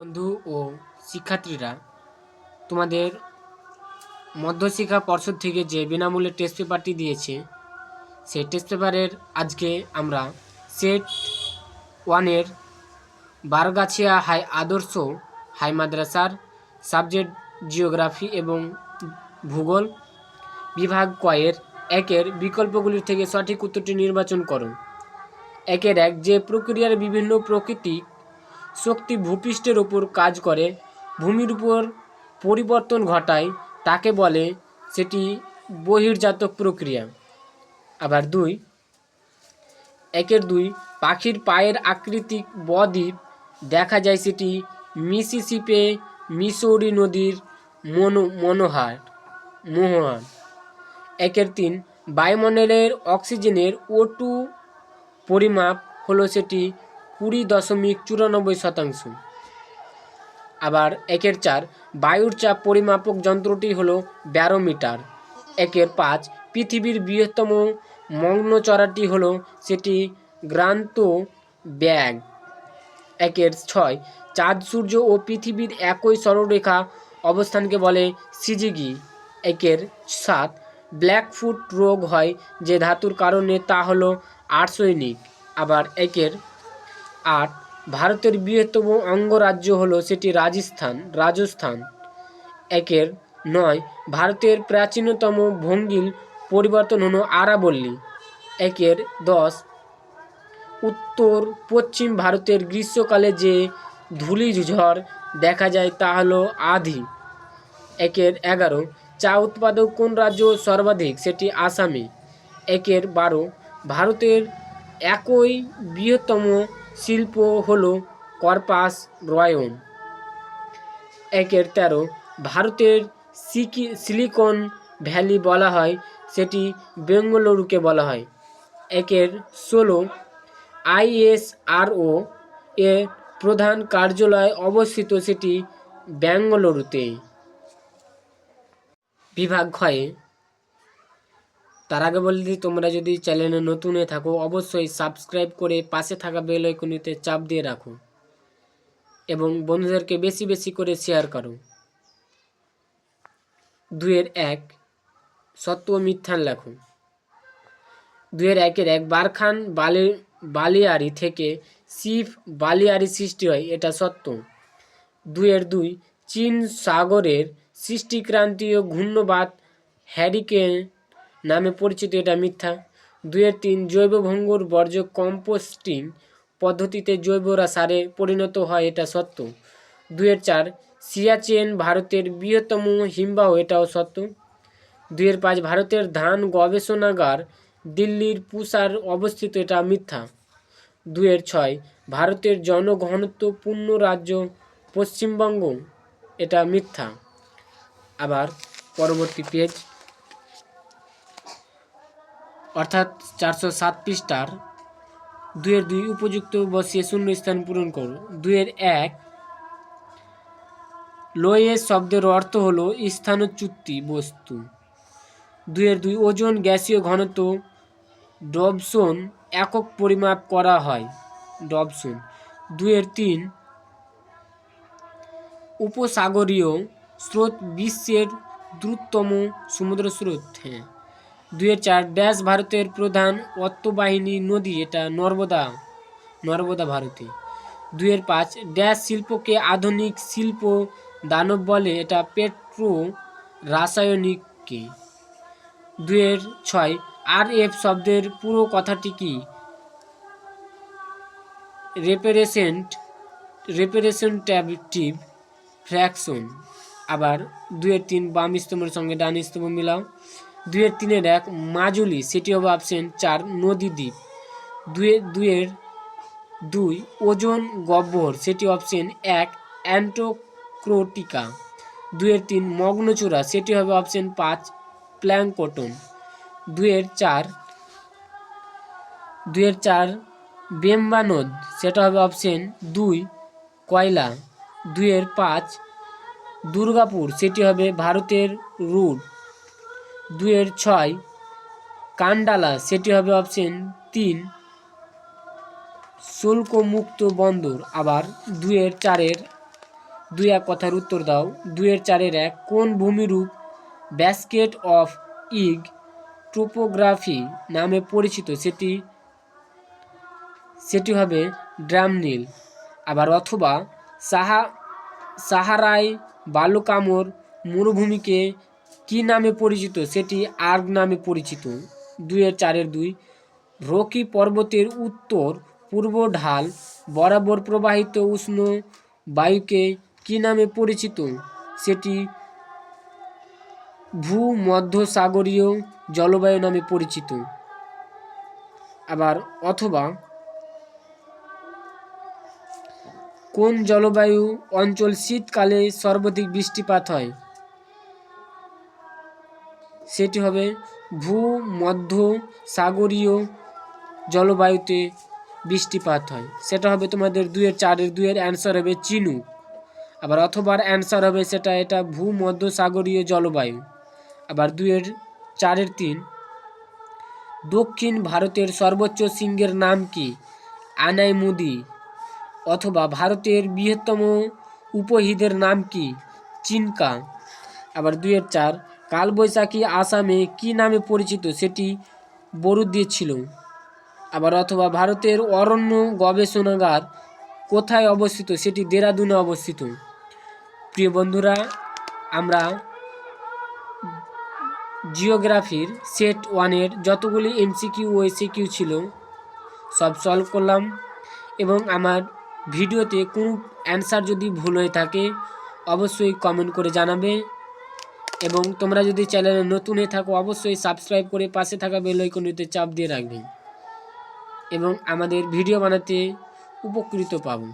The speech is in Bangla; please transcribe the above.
বন্ধু ও শিক্ষার্থীরা, তোমাদের মধ্যশিক্ষা পর্ষদ থেকে যে বিনামূল্যে টেস্ট পেপারটি দিয়েছে, সেই টেস্ট পেপারের আজকে আমরা সেট ওয়ানের বারগাছিয়া হাই আদর্শ হাই মাদ্রাসার সাবজেক্ট জিওগ্রাফি এবং ভূগোল বিভাগ কয়ের একের বিকল্পগুলির থেকে সঠিক উত্তরটি নির্বাচন করো। একের এক, যে প্রক্রিয়ার বিভিন্ন প্রাকৃতিক শক্তি ভূপৃষ্ঠের উপর কাজ করে ভূমির উপর পরিবর্তন ঘটায় তাকে বলে সেটি বহির্জাতক প্রক্রিয়া। আবার একের দুই, পাখির পায়ের আকৃতিক বদ্বীপ দেখা যায় সেটি মিসিসিপি মিসৌরি নদীর মোহন। একের তিন, বায়ুমণ্ডলের অক্সিজেনের O2 পরিমাপ হলো সেটি 20.94%। আবার একের চার, বায়ুর চাপ পরিমাপক যন্ত্রটি হলো ব্যারোমিটার। একের পাঁচ, পৃথিবীর বৃহত্তম মগ্নচড়াটি হলো সেটি গ্রান্ত ব্যাগ। একের ছয়, চাঁদ সূর্য ও পৃথিবীর একই সরলরেখা অবস্থানকে বলে সিজিগি। একের সাত, ব্ল্যাকফুট রোগ হয় যে ধাতুর কারণে তা হলো আর্সেনিক। আবার একের আট, ভারতের বৃহত্তম অঙ্গরাজ্য হলো সেটি রাজস্থান। একের নয়, ভারতের প্রাচীনতম ভঙ্গিল পরিবর্তন হলো আরাবল্লী। একের দশ, উত্তর পশ্চিম ভারতের গ্রীষ্মকালে যে ধূলিঝড় দেখা যায় তা হলো আধি। একের এগারো, চা উৎপাদক কোন রাজ্য সর্বাধিক, সেটি আসামে। একের বারো, ভারতের একই বৃহত্তম শিল্প হলো কর্পাস রয়ন। একের তেরো, ভারতের সিলিকন ভ্যালি বলা হয় সেটি বেঙ্গালুরুকে বলা হয়। একের 16, ISRO এর প্রধান কার্যালয় অবস্থিত সেটি বেঙ্গালুরুতে। বিভাগ ক্ষয়ে, তার আগে বলে দিই, তোমরা যদি চ্যানেলে নতুন হয়ে থাকো অবশ্যই সাবস্ক্রাইব করে পাশে থাকা বেল আইকনটিতে চাপ দিয়ে রাখো এবং বন্ধুদেরকে বেশি বেশি করে শেয়ার করো। 2-1, সত্য ও মিথ্যান লেখো। 2-1, বারখান বালিয়াড়ি থেকে শিব বালিয়াড়ি সৃষ্টি হয়, এটা সত্য। 2-2, চীন সাগরের সৃষ্টি ক্রান্তীয় ঘূর্ণবাত হ্যারিকেন নামে পরিচিত, এটা মিথ্যা। 2-3, জৈব ভঙ্গুর বর্জ্য কম্পোস্টিং পদ্ধতিতে জৈব সারে পরিণত হয়, এটা সত্য। 2-4, সিয়াচেন ভারতের বৃহত্তম হিমবাহ, এটাও সত্য। 2-5, ভারতের ধান গবেষণাগার দিল্লির পুসার অবস্থিত, এটা মিথ্যা। 2-6, ভারতের জনঘনত্বপূর্ণ রাজ্য পশ্চিমবঙ্গ, এটা মিথ্যা। আবার পরবর্তী পেজ অর্থাৎ 407 পৃষ্ঠার 2-2, উপযুক্ত বসিয়ে শূন্যস্থান পূরণ করো। 2-1, লোয়েস শব্দের অর্থ হলো স্থানচ্যুতি বস্তু। 2-2, ওজন গ্যাসীয় ঘনত্ব ডবসন একক পরিমাপ করা হয়, ডবসন। 2-3, উপসাগরীয় স্রোত বিশ্বের দ্রুততম সমুদ্র স্রোত। 2-4, ড্যাশ ভারতের প্রধান অর্থবাহিনী নদী, এটা নর্মদা ভারতে। 2-5, ড্যাশ শিল্পকে আধুনিক শিল্প দানব বলে, এটা পেট্রো রাসায়নিককে। 2-6, RF শব্দের পুরো কথাটি কি, রিপ্রেজেন্টেটিভ ফ্র্যাকশন। আবার 2-3, বাম স্তম্ভের সঙ্গে ডান স্তম্ভ মিলাও। 2-3-1, মাজুলি, সেটি হবে অপশন 4, নদীদ্বীপ। 2-2, ওজন গহ্বর, সেটি অপশন 1, অ্যান্টার্কটিকা। 2-3, মগ্নচূড়া, সেটি হবে অপশন 5, প্ল্যাঙ্কটন। 2-4, বেম্বা নদ, সেটা হবে অপশন 2, কয়লা। 2-5, দুর্গাপুর, সেটি হবে ভারতের রুট। 2-6, কান্ডালা, সেটি হবে অপশন 3, শুল্কমুক্ত বন্দর। আবার 2-4 2 কথার উত্তর দাও। 2-4-1 কোন ভূমিরূপ ব্যাস্কেট অফ ইগ টোপোগ্রাফি নামে পরিচিত? সেটি হবে ড্রামনিল। আবার অথবা সাহারায় বালুকামর মরুভূমিকে কি নামে পরিচিত? সেটি আর্গ নামে পরিচিত। 2-4-2 রকি পর্বতের উত্তর পূর্ব ঢাল বরাবর প্রবাহিত উষ্ণ বায়ুকে কি নামে পরিচিত? সেটি ভূমধ্যসাগরীয় জলবায়ু নামে পরিচিত। আবার অথবা কোন জলবায়ু অঞ্চল শীতকালে সর্বাধিক বৃষ্টিপাত হয়? সেটি হবে ভূমধ্যসাগরীয় জলবায়ুতে বৃষ্টিপাত হয়। সেটা হবে তোমাদের 2-4-2 অ্যান্সার হবে চিনুক। আবার অথবার অ্যান্সার হবে এটা ভূমধ্যসাগরীয় জলবায়ু। আবার 2-4-3 দক্ষিণ ভারতের সর্বোচ্চ শৃঙ্গের নাম কি? আনাইমুদি। অথবা ভারতের বৃহত্তম উপহ্রদের নাম কি? চিনকা। আবার 2-4 কালবৈশাখী আসামে কি নামে পরিচিত? সেটি বরুদিয়ে ছিল। আবার অথবা ভারতের অরণ্য গবেষণাগার কোথায় অবস্থিত? সেটি দেরাদুনে অবস্থিত। প্রিয় বন্ধুরা, আমরা জিওগ্রাফির সেট 1-এর যতগুলি এমসিকিউ ও এসিকিউ ছিল সব সলভ করলাম। এবং আমার ভিডিওতে কোনো অ্যান্সার যদি ভুল হয়ে থাকে অবশ্যই কমেন্ট করে জানাবে। এবং তোমরা যদি চ্যানেলে নতুন হয়ে থাকো অবশ্যই সাবস্ক্রাইব করে পাশে থাকা বেল আইকনটিতে চাপ দিয়ে রাখবেন এবং আমাদের ভিডিও বানাতে উপকৃত পাবো।